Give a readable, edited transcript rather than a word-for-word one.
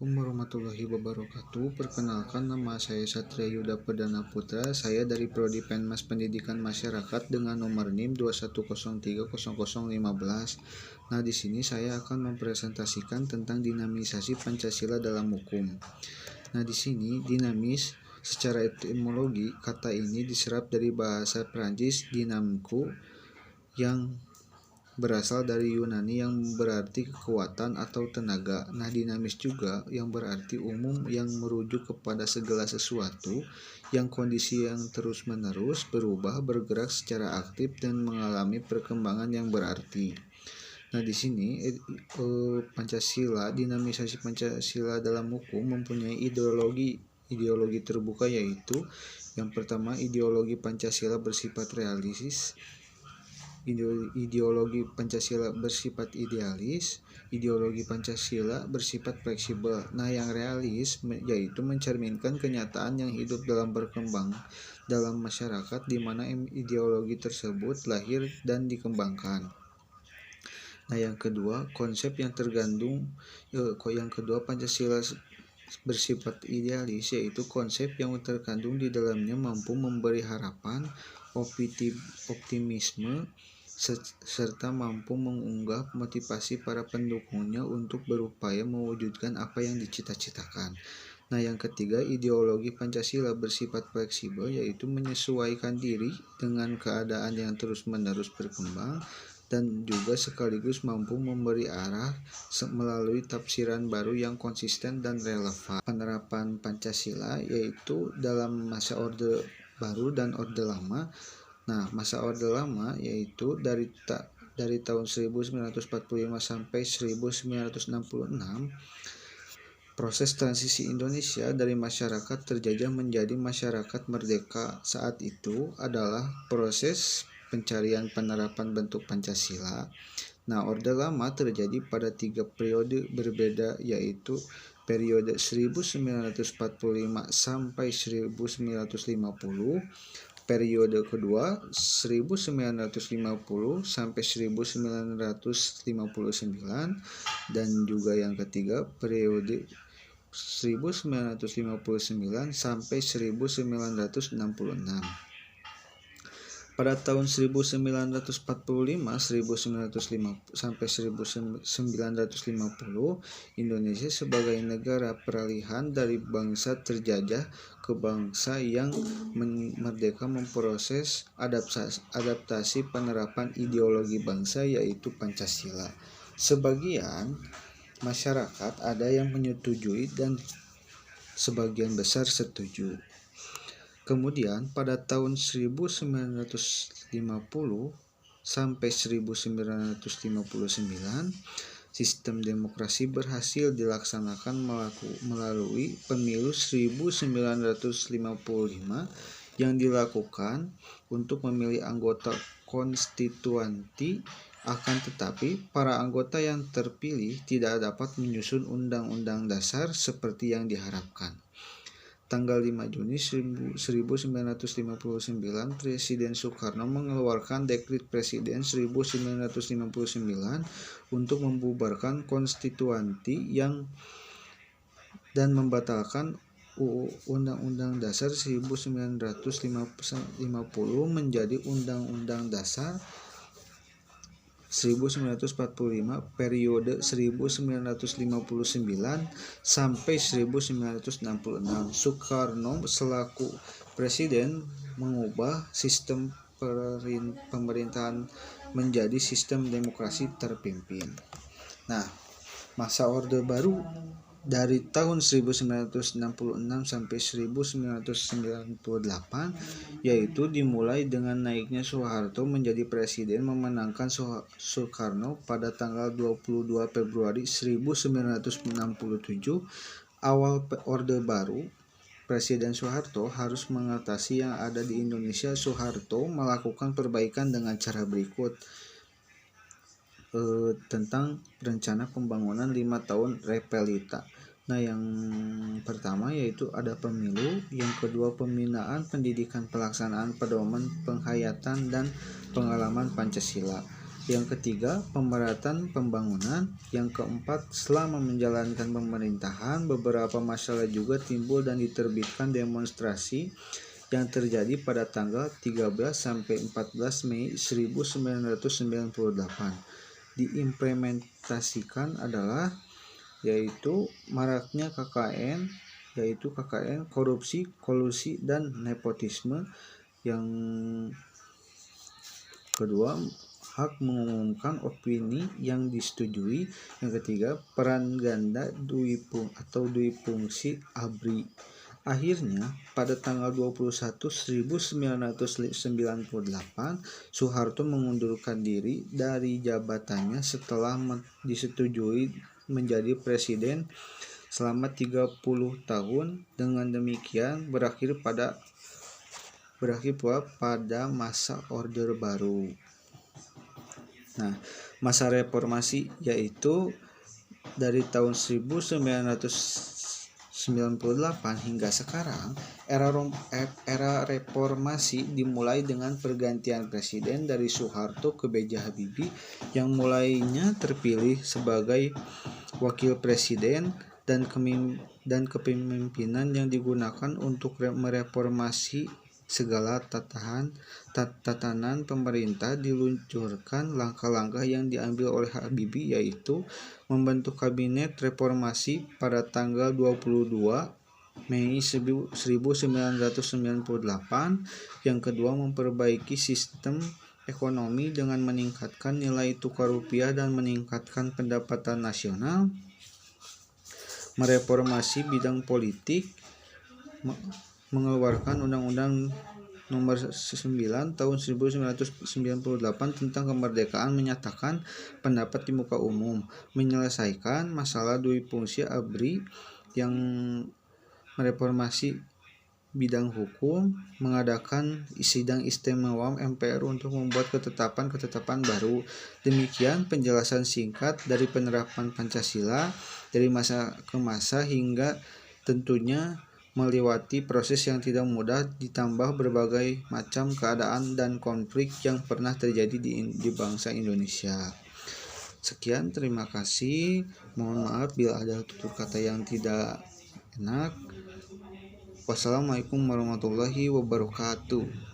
Assalamualaikum warahmatullahi wabarakatuh. Perkenalkan, nama saya Satria Yuda Perdana Putra. Saya dari Prodi Penmas Pendidikan Masyarakat dengan nomor NIM 210300015. Nah, di sini saya akan mempresentasikan tentang dinamisasi Pancasila dalam hukum. Nah, di sini dinamis secara etimologi, kata ini diserap dari bahasa Prancis dynamku yang berasal dari Yunani yang berarti kekuatan atau tenaga. Nah, dinamis juga yang berarti umum yang merujuk kepada segala sesuatu yang kondisi yang terus-menerus berubah, bergerak secara aktif dan mengalami perkembangan yang berarti. Nah, di sini Pancasila, dinamisasi Pancasila dalam hukum mempunyai ideologi terbuka, yaitu yang pertama, ideologi Pancasila bersifat realistis. Ideologi Pancasila bersifat idealis, ideologi Pancasila bersifat fleksibel. Nah, yang realis yaitu mencerminkan kenyataan yang hidup dalam berkembang dalam masyarakat di mana ideologi tersebut lahir dan dikembangkan. Nah, yang kedua, konsep yang Pancasila bersifat idealis, yaitu konsep yang terkandung di dalamnya mampu memberi harapan, optimisme, serta mampu mengunggah motivasi para pendukungnya untuk berupaya mewujudkan apa yang dicita-citakan. Nah, yang ketiga, ideologi Pancasila bersifat fleksibel, yaitu menyesuaikan diri dengan keadaan yang terus-menerus berkembang dan juga sekaligus mampu memberi arah melalui tafsiran baru yang konsisten dan relevan. Penerapan Pancasila yaitu dalam masa Orde Baru dan Orde Lama. Nah, masa Orde Lama yaitu dari tahun 1945 sampai 1966, proses transisi Indonesia dari masyarakat terjajah menjadi masyarakat merdeka. Saat itu adalah proses pencarian penerapan bentuk Pancasila. Nah, Orde Lama terjadi pada 3 periode berbeda, yaitu periode 1945 sampai 1950, periode kedua 1950 sampai 1959, dan juga yang ketiga periode 1959 sampai 1966. Pada tahun 1945 sampai 1950, Indonesia sebagai negara peralihan dari bangsa terjajah ke bangsa yang merdeka memproses adaptasi penerapan ideologi bangsa, yaitu Pancasila. Sebagian masyarakat ada yang menyetujui dan sebagian besar setuju. Kemudian pada tahun 1950 sampai 1959, sistem demokrasi berhasil dilaksanakan melalui pemilu 1955 yang dilakukan untuk memilih anggota konstituanti. Akan tetapi, para anggota yang terpilih tidak dapat menyusun undang-undang dasar seperti yang diharapkan. Tanggal 5 Juni 1959, Presiden Soekarno mengeluarkan Dekrit Presiden 1959 untuk membubarkan konstituanti dan membatalkan Undang-Undang Dasar 1950 menjadi Undang-Undang Dasar 1945 periode 1959 sampai 1966. Soekarno selaku presiden mengubah sistem pemerintahan menjadi sistem demokrasi terpimpin. Nah, masa Orde Baru dari tahun 1966 sampai 1998 yaitu dimulai dengan naiknya Soeharto menjadi presiden, memenangkan Soekarno pada tanggal 22 Februari 1967. Awal Orde Baru, Presiden Soeharto harus mengatasi yang ada di Indonesia. Soeharto melakukan perbaikan dengan cara berikut. Tentang rencana pembangunan 5 tahun Repelita. Nah, yang pertama yaitu ada pemilu, yang kedua pembinaan pendidikan, pelaksanaan pedoman penghayatan dan pengalaman Pancasila. Yang ketiga, pemerataan pembangunan. Yang keempat, selama menjalankan pemerintahan, beberapa masalah juga timbul dan diterbitkan demonstrasi yang terjadi pada tanggal 13 sampai 14 Mei 1998. Diimplementasikan adalah yaitu maraknya KKN, korupsi, kolusi, dan nepotisme. Yang kedua, hak mengumumkan opini yang disetujui. Yang ketiga, peran ganda duifungsi ABRI. Akhirnya, pada tanggal 21 1998, Soeharto mengundurkan diri dari jabatannya setelah disetujui menjadi presiden selama 30 tahun. Dengan demikian berakhir pula pada masa Orde Baru. Nah, masa reformasi yaitu dari tahun 1998 hingga sekarang. Era reformasi dimulai dengan pergantian presiden dari Soeharto ke B.J. Habibie, yang mulainya terpilih sebagai wakil presiden, dan kepemimpinan yang digunakan untuk mereformasi segala tatanan pemerintah. Diluncurkan langkah-langkah yang diambil oleh Habibie, yaitu membentuk kabinet reformasi pada tanggal 22 Mei 1998. Yang kedua, memperbaiki sistem ekonomi dengan meningkatkan nilai tukar rupiah dan meningkatkan pendapatan nasional. Mereformasi bidang politik, mengeluarkan Undang-Undang Nomor 9 Tahun 1998 tentang kemerdekaan menyatakan pendapat di muka umum, menyelesaikan masalah duifungsi ABRI, yang mereformasi bidang hukum, mengadakan sidang istimewa MPR untuk membuat ketetapan baru. Demikian penjelasan singkat dari penerapan Pancasila dari masa ke masa, hingga tentunya melewati proses yang tidak mudah, ditambah berbagai macam keadaan dan konflik yang pernah terjadi di bangsa Indonesia. Sekian, terima kasih. Mohon maaf bila ada tutur kata yang tidak enak. Wassalamualaikum warahmatullahi wabarakatuh.